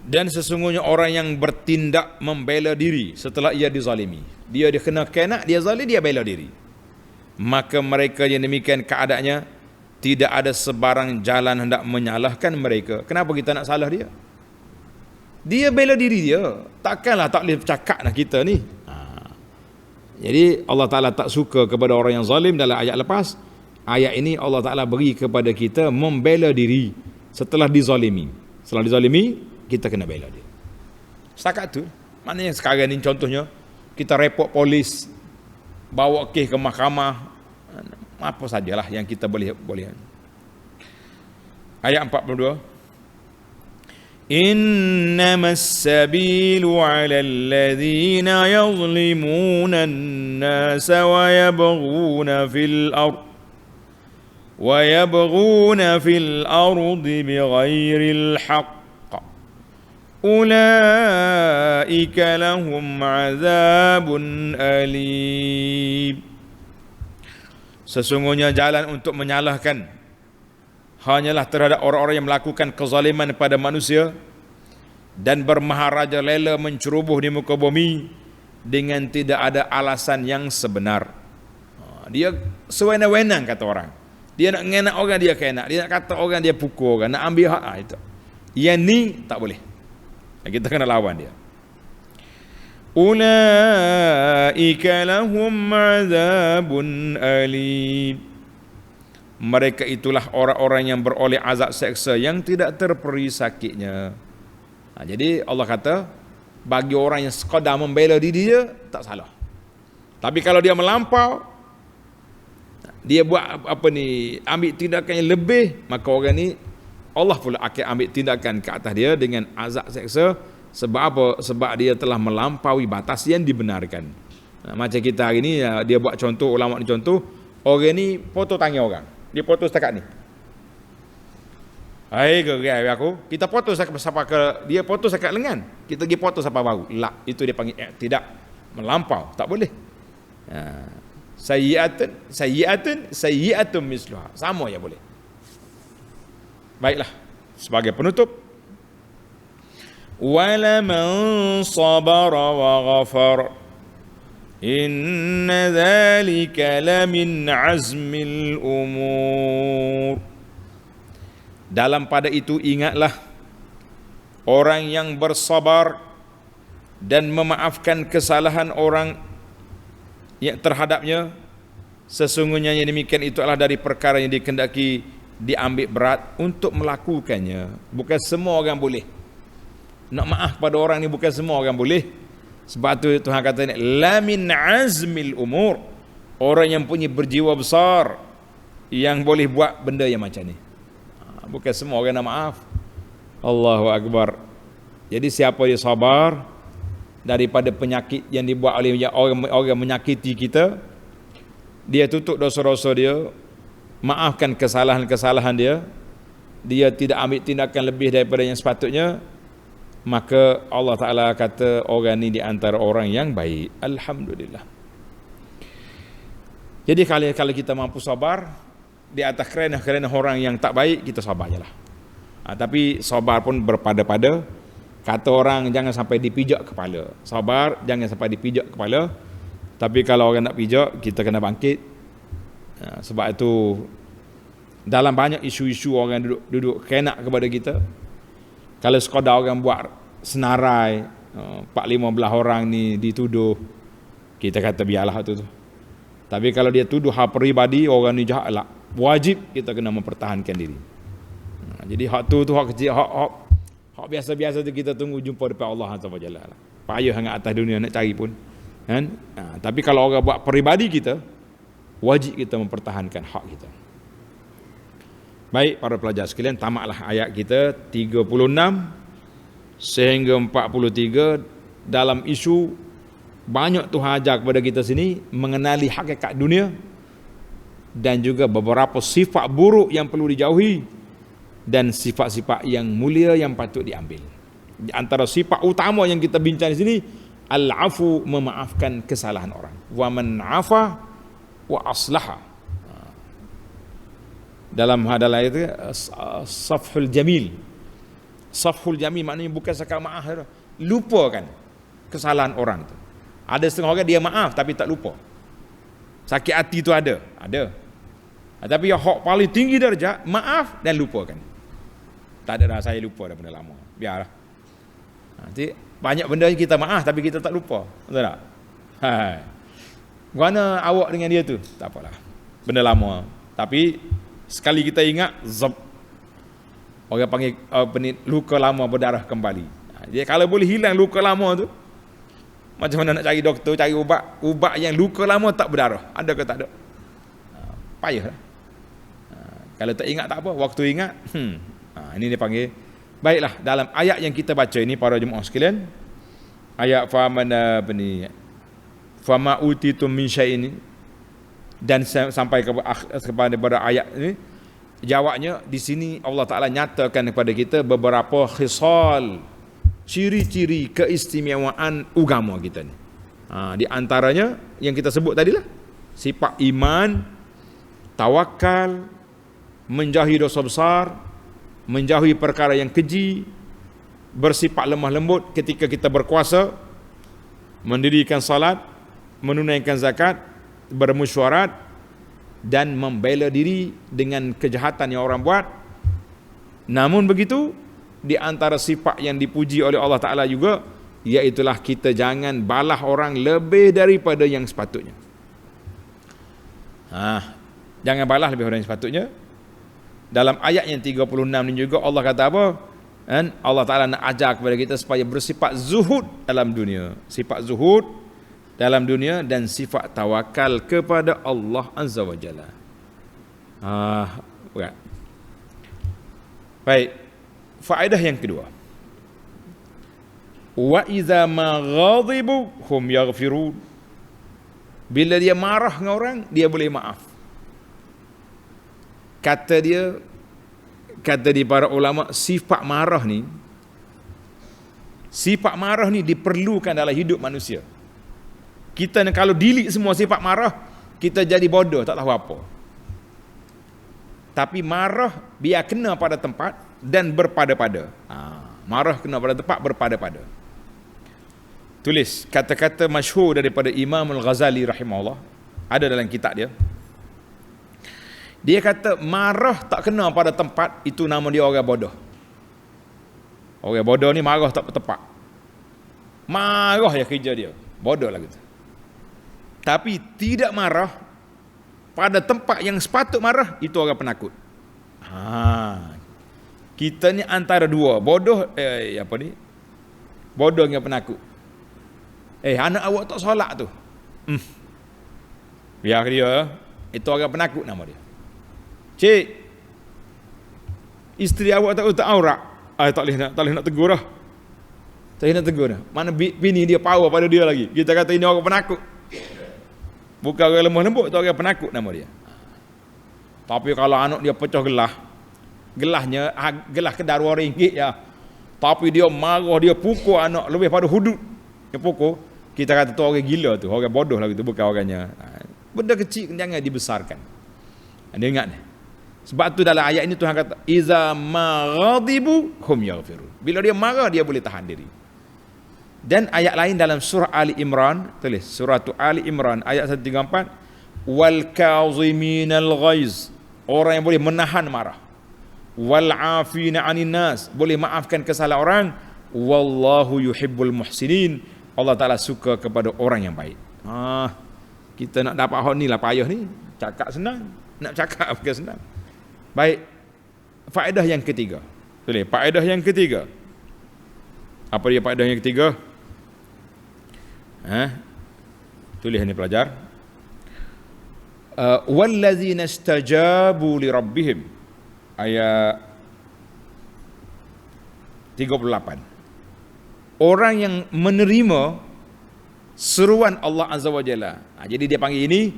Speaker 1: Dan sesungguhnya orang yang bertindak membela diri setelah ia dizalimi. Dia kena kena, dia zalim, dia bela diri. Maka mereka yang demikian keadaannya, tidak ada sebarang jalan hendak menyalahkan mereka. Kenapa kita nak salah dia? Dia bela diri dia. Takkanlah tak boleh cakap nak kita ni. Jadi Allah Ta'ala tak suka kepada orang yang zalim dalam ayat lepas. Ayat ini Allah Ta'ala beri kepada kita membela diri setelah dizalimi. Setelah dizalimi, kita kena bela dia. Setakat tu. Maknanya sekarang ni contohnya, kita report polis, bawa kes ke mahkamah, apa sajalah yang kita boleh. Ayat 42. Innamas sabilu 'alal ladzina yadhlimuna an-nasa wa yabghuna fil ardi bighairil haqq ulaika lahum 'adzabun alim. Sesungguhnya jalan untuk menyalahkan hanyalah terhadap orang-orang yang melakukan kezaliman pada manusia dan bermaharaja lela menceroboh di muka bumi dengan tidak ada alasan yang sebenar. Dia sewenang-wenang kata orang. Dia nak ngenak orang dia kena, dia nak kata orang dia pukul orang, nak ambil hak itu. Yang ni tak boleh. Kita kena lawan dia. Ulaika lahum 'adzabun alim. Mereka itulah orang-orang yang beroleh azab seksa yang tidak terperi sakitnya. Jadi Allah kata, bagi orang yang sekadar membela diri dia, tak salah. Tapi kalau dia melampau, dia buat ambil tindakan yang lebih, maka orang ni Allah pula akan ambil tindakan ke atas dia dengan azab seksa. Sebab apa? Sebab dia telah melampaui batas yang dibenarkan. Macam kita hari ni, dia buat contoh, ulama ni contoh, orang ni potong tangan orang. Dia potong setakat ni. Hai gerai aku, kita potong sampai ke dia potong setakat lengan. Kita pergi potong sampai bahu. Lak, itu dia panggil tidak melampau, tak boleh. Sayyi'atun misluha. Sama ya boleh. Baiklah, sebagai penutup, walaman sabara wa ghafar inna dzalika lamin azmil umur. Dalam pada itu ingatlah, orang yang bersabar dan memaafkan kesalahan orang yang terhadapnya, sesungguhnya yang demikian itu adalah dari perkara yang dikehendaki diambil berat untuk melakukannya. Bukan semua orang boleh. Nak maaf pada orang ni bukan semua orang boleh. Sebab tu Tuhan kata ni, la min azmil umur. Orang yang punya berjiwa besar yang boleh buat benda yang macam ni. Bukan semua orang nak maaf. Allahu Akbar. Jadi siapa dia sabar daripada penyakit yang dibuat oleh orang menyakiti kita, dia tutup dosa-dosa dia, maafkan kesalahan-kesalahan dia, dia tidak ambil tindakan lebih daripada yang sepatutnya, maka Allah Ta'ala kata orang ni di antara orang yang baik. Alhamdulillah. Jadi kalau kita mampu sabar di atas kerana orang yang tak baik, kita sabar je lah. Tapi sabar pun berpada-pada. Kata orang jangan sampai dipijak kepala. Sabar jangan sampai dipijak kepala. Tapi kalau orang nak pijak, kita kena bangkit. Sebab itu dalam banyak isu-isu orang duduk kenak kepada kita. Kalau sekadar orang buat senarai 4-15 orang ni dituduh, kita kata biarlah tu. Tapi kalau dia tuduh hak peribadi, orang ni jahat lah, wajib kita kena mempertahankan diri. Jadi hak tu hak kecil, hak biasa-biasa tu kita tunggu jumpa depan Allah Subhanahu wa taala. Payah sangat atas dunia nak cari pun. Kan? Tapi kalau orang buat peribadi kita, wajib kita mempertahankan hak kita. Baik para pelajar sekalian, tamatlah ayat kita 36 sehingga 43 dalam isu banyak Tuhan ajar kepada kita sini mengenali hakikat dunia dan juga beberapa sifat buruk yang perlu dijauhi dan sifat-sifat yang mulia yang patut diambil. Di antara sifat utama yang kita bincang di sini, al-afu, memaafkan kesalahan orang. Wa man afa wa aslaha. Dalam hadalah itu safhul jamil. Safhul jamil maknanya bukan sekadar maaf, lupakan kesalahan orang itu. Ada setengah orang dia maaf tapi tak lupa. Sakit hati itu ada. Tapi yang hak paling tinggi darjah, maaf dan lupakan. Tak ada dah, saya lupa dah benda lama. Biarlah. Nanti banyak benda yang kita maaf tapi kita tak lupa. Betul tak? Hai. Mana awak dengan dia tu? Tak apalah. Benda lama. Tapi sekali kita ingat, zab. Orang panggil luka lama berdarah kembali. Jadi kalau boleh hilang luka lama tu, macam mana nak cari doktor, cari ubat yang luka lama tak berdarah. Ada ke tak ada? Payahlah. Kalau tak ingat tak apa, waktu ingat, ini dia panggil. Baiklah, dalam ayat yang kita baca ini para jemaah sekalian, ayat fama utitum min syai'in, dan sampai kepada ayat ini, jawabnya di sini Allah Taala nyatakan kepada kita beberapa khisal, ciri-ciri keistimewaan agama kita ni. Di antaranya yang kita sebut tadilah, sifat iman, tawakal, menjauhi dosa besar, menjauhi perkara yang keji, bersifat lemah lembut ketika kita berkuasa, mendirikan salat, menunaikan zakat, bermesyuarat dan membela diri dengan kejahatan yang orang buat. Namun begitu, di antara sifat yang dipuji oleh Allah Ta'ala juga, iaitulah kita jangan balah orang lebih daripada yang sepatutnya. Jangan balah lebih daripada yang sepatutnya. Dalam ayat yang 36 ni juga Allah kata apa? Allah Ta'ala nak ajar kepada kita supaya bersifat zuhud dalam dunia. Sifat zuhud dalam dunia dan sifat tawakal kepada Allah Azza wa Jalla. Baik. Faedah yang kedua. Wa iza ma ghadibu hum yaghfirun. Bila dia marah dengan orang, dia boleh maaf. Kata di para ulama, sifat marah ni diperlukan dalam hidup manusia. Kita kalau delete semua sifat marah, kita jadi bodoh, tak tahu apa. Tapi marah biar kena pada tempat dan berpada-pada. Marah kena pada tempat, berpada-pada. Tulis kata-kata masyhur daripada Imam Al-Ghazali rahimahullah, ada dalam kitab dia. Dia kata marah tak kena pada tempat, itu nama dia orang bodoh. Orang bodoh ni marah tak tepat. Marah ya kerja dia, bodoh lah gitu. Tapi tidak marah pada tempat yang sepatut marah, itu orang penakut. Kita ni antara dua, bodoh bodoh dengan penakut. Anak awak tak solat tu. Biar dia, itu orang penakut nama dia. Cik, isteri awak tak aurat. Tak boleh nak tegur dah. Tak boleh nak tegur dah. Mana bini dia power pada dia lagi. Kita kata ini orang penakut. Bukan orang lemah lembut, tu orang penakut nama dia. Tapi kalau anak dia pecah gelasnya gelas kedai RM2 ya. Tapi dia marah, dia pukul anak lebih pada hudud. Dia pukul, kita kata tu orang gila tu, orang bodoh lah gitu, bukan orangnya. Benda kecil jangan dibesarkan. Anda ingat ni? Sebab tu dalam ayat ini Tuhan kata iza ma ghadibu hum yaghfirun. Bila dia marah dia boleh tahan diri. Dan ayat lain dalam surah Ali Imran, tulis surah Ali Imran ayat 134, wal kaziminal ghaiz, orang yang boleh menahan marah, wal afina 'anil nas, boleh maafkan kesalahan orang, wallahu yuhibbul muhsinin, Allah Taala suka kepada orang yang baik. Kita nak dapat hak ni lah payah ni. Cakap senang, nak cakap bukan senang. Baik, faedah yang ketiga. Tulis, faedah yang ketiga. Apa dia faedah yang ketiga? Tulis ni pelajar. Wallazina istajabu li rabbihim. Ayat 38. orang yang menerima seruan Allah Azza wa Jalla. Jadi dia panggil ini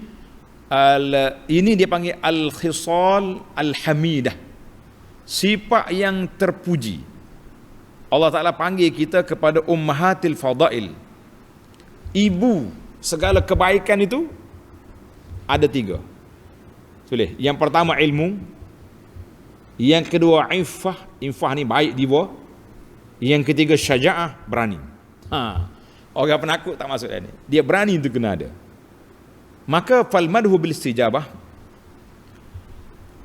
Speaker 1: dia panggil al-khisal al-hamidah, sifat yang terpuji. Allah Ta'ala panggil kita kepada ummahatil fadail, ibu segala kebaikan. Itu ada 3. Boleh. Yang pertama ilmu, yang kedua iffah ni baik jiwa, yang ketiga syaja'ah, berani. Orang penakut tak masuk ni. Dia berani itu kena ada. Maka fal madhu bil istijabah,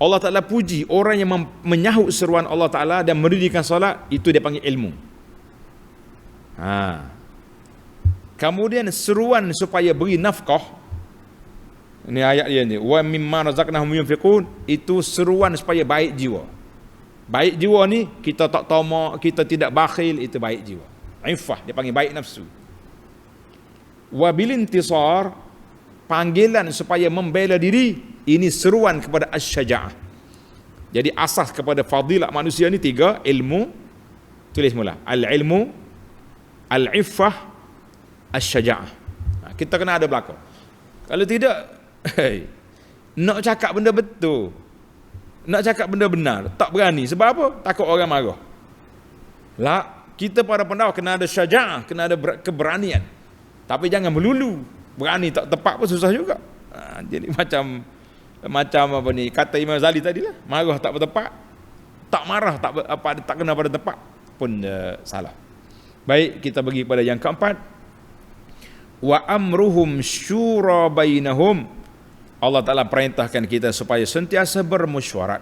Speaker 1: Allah Ta'ala puji orang yang menyahut seruan Allah Ta'ala dan mendirikan solat, itu dia panggil ilmu. Kemudian seruan supaya beri nafkah, ini ayat dia ni, wa mimma razaqnahum yunfiqun, itu seruan supaya baik jiwa. Baik jiwa ni, kita tak tamak, kita tidak bakhil, itu baik jiwa. Iffah, dia panggil baik nafsu. Wa bil intisar, panggilan supaya membela diri, ini seruan kepada asy-syaja'ah. Jadi asas kepada fadilah manusia ni 3, ilmu, tulis mula, al-ilmu, al-iffah, asy-syaja'ah. Kita kena ada belakang. Kalau tidak, nak cakap benda betul, nak cakap benda benar, tak berani. Sebab apa? Takut orang marah. Lah, kita para pendakwah kena ada syaja'ah, kena ada keberanian. Tapi jangan melulu. Berani tak tepat pun susah juga. Jadi macam apa ni, kata Imam Ghazali tadi lah, marah tak bertepat, tak marah tak kena pada tepat pun salah. Baik, kita pergi pada yang keempat. Wa amruhum syura bainahum, Allah Ta'ala perintahkan kita supaya sentiasa bermesyuarat.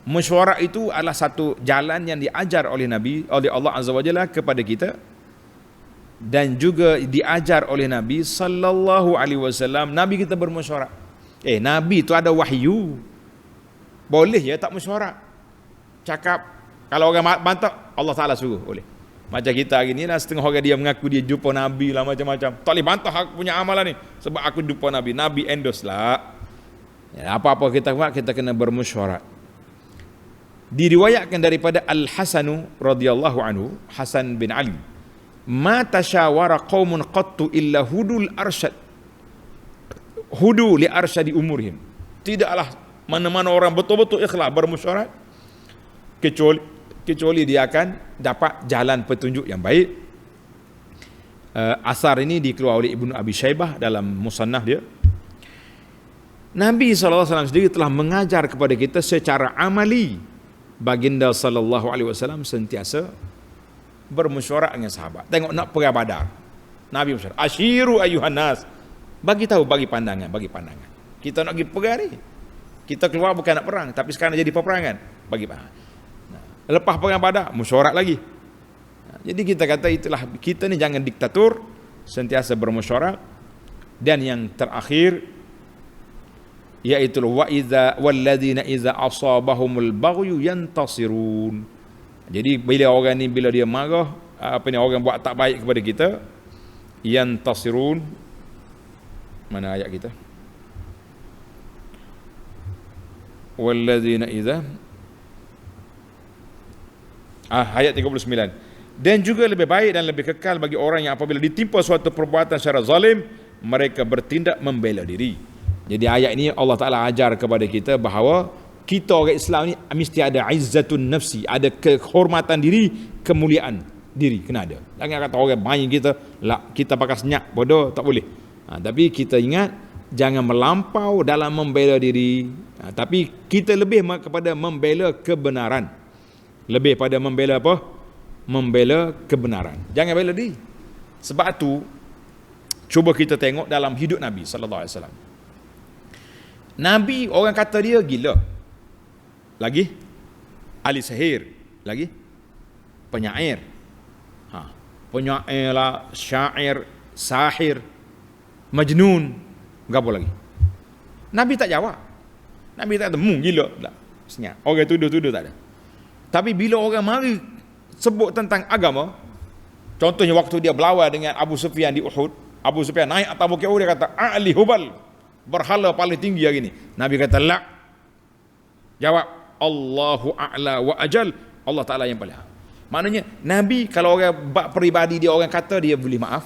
Speaker 1: Mesyuarat itu adalah satu jalan yang diajar oleh Nabi, oleh Allah Azza wa Jalla kepada kita, dan juga diajar oleh Nabi sallallahu alaihi wasallam. Nabi kita bermesyuarat. Nabi tu ada wahyu. Boleh ya tak mesyuarat? Cakap, kalau orang bantah, Allah Ta'ala suruh, boleh. Macam kita hari ni lah, setengah orang dia mengaku dia jumpa Nabi lah, macam-macam. Tak boleh bantah aku punya amalan ni, sebab aku jumpa Nabi. Nabi endorse lah. Apa-apa kita buat, kita kena bermesyuarat. Diriwayatkan daripada Al-Hasanu radhiyallahu anhu, Hasan bin Ali, ma tashawara qaumun qattu illa hudul arsyad, hudu li arsyadi umurihim. Tidaklah mana-mana orang betul-betul ikhlas bermesyuarat kecuali dia akan dapat jalan petunjuk yang baik. Asar ini dikeluarkan oleh Ibnu Abi Syaibah dalam musannaf dia. Nabi SAW sendiri telah mengajar kepada kita secara amali. Baginda SAW sentiasa bermesyuarat dengan sahabat. Tengok nak perang Badar, Nabi mesyuarat, asyiru ayuhan nas, bagi tahu, bagi pandangan. Kita nak pergi perang ni, kita keluar bukan nak perang, tapi sekarang jadi peperangan, bagi pandangan. Lepas perang Badar, mesyuarat lagi. Jadi kita kata itulah, kita ni jangan diktator, sentiasa bermesyuarat. Dan yang terakhir, iaitu walladzina iza asabahumul baghyu yantasirun. Jadi bila orang ni, bila dia marah, orang buat tak baik kepada kita, yantasirun. Mana ayat kita? Walladzina iza, ayat 39. Dan juga lebih baik dan lebih kekal bagi orang yang apabila ditimpa suatu perbuatan secara zalim, mereka bertindak membela diri. Jadi ayat ini Allah Ta'ala ajar kepada kita bahawa kita orang Islam ni mesti ada izzatun nafsi, ada kehormatan diri, kemuliaan diri, kena ada. Jangan kata orang main kita, kita pakai senyap, bodoh, tak boleh. Tapi kita ingat, jangan melampau dalam membela diri. Tapi kita lebih kepada membela kebenaran. Lebih pada membela apa? Membela kebenaran. Jangan bela diri. Sebab tu, cuba kita tengok dalam hidup Nabi SAW. Nabi, orang kata dia gila. Lagi ahli sihir, lagi penyair. Penyair lah, syair, sahir, majnun, apa lagi? Nabi tak jawab. Nabi tak kata, gila. Tak. Senyap. Orang tuduh-tuduh tak ada. Tapi bila orang mari sebut tentang agama, contohnya waktu dia berlawan dengan Abu Sufyan di Uhud, Abu Sufyan naik atas bukit Uhud, dia kata, Ali Hubal, berhala paling tinggi hari ni. Nabi kata, la. Jawab, Allahu a'la wa ajal, Allah Ta'ala yang paling. Maknanya Nabi kalau orang bab peribadi dia orang kata dia boleh maaf.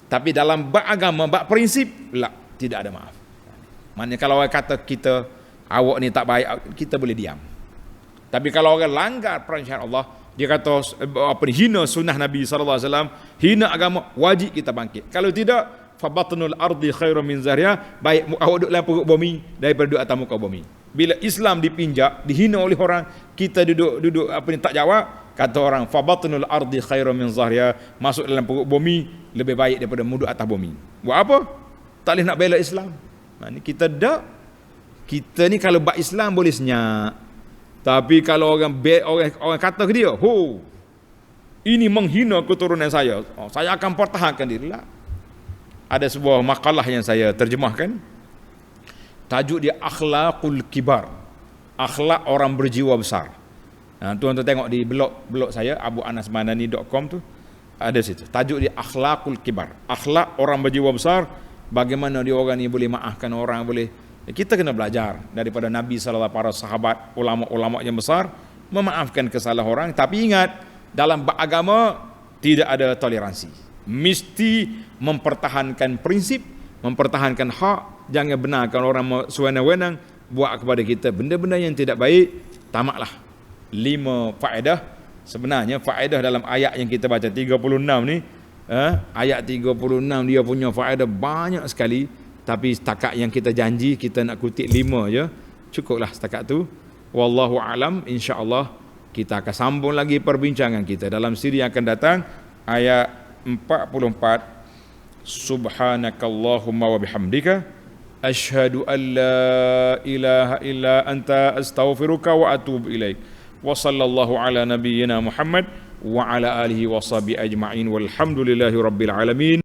Speaker 1: Tapi dalam bab agama, bab prinsip tidak ada maaf. Maknanya kalau orang kata kita awak ni tak baik, kita boleh diam. Tapi kalau orang langgar perintah Allah, dia kata hina sunnah Nabi SAW, hina agama, wajib kita bangkit. Kalau tidak, fabatnul ardi khairum min zahriha, baik awak duduk dalam perut bumi daripada duduk atas muka bumi. Bila Islam dipinjak, dihina oleh orang, kita duduk tak jawab, kata orang fabatnul ardi khairum min zahriha, masuk dalam perut bumi lebih baik daripada duduk atas bumi. Buat apa? Tak boleh nak bela Islam. Kita kita ni kalau bab Islam boleh senyap. Tapi kalau orang kata ke dia, ini menghina keturunan saya, saya akan pertahankan diri. Ada sebuah makalah yang saya terjemahkan. Tajuk dia Akhlaqul Kibar. Akhlak orang berjiwa besar. Tuan-tuan tengok di blog saya abuanasmanani.com tu ada situ. Tajuk dia Akhlaqul Kibar. Akhlak orang berjiwa besar, bagaimana dia orang ni boleh maafkan orang, boleh. Kita kena belajar daripada Nabi sallallahu para sahabat, ulama-ulama yang besar memaafkan kesalahan orang. Tapi ingat, dalam agama tidak ada toleransi. Mesti mempertahankan prinsip, mempertahankan hak. Jangan benarkan orang sewenang-wenang buat kepada kita benda-benda yang tidak baik. Tamatlah 5 faedah. Sebenarnya faedah dalam ayat yang kita baca 36 ni, ayat 36 dia punya faedah banyak sekali. Tapi setakat yang kita janji, kita nak kutip 5 je, cukuplah setakat tu. Wallahu alam, insya-Allah kita akan sambung lagi perbincangan kita dalam siri yang akan datang, ayat 44. Subhanakallahumma wa bihamdika asyhadu an la ilaha illa anta astaghfiruka wa atubu ilaik. Wa sallallahu ala nabiyyina Muhammad wa ala alihi wa sahbihi ajma'in walhamdulillahi rabbil alamin.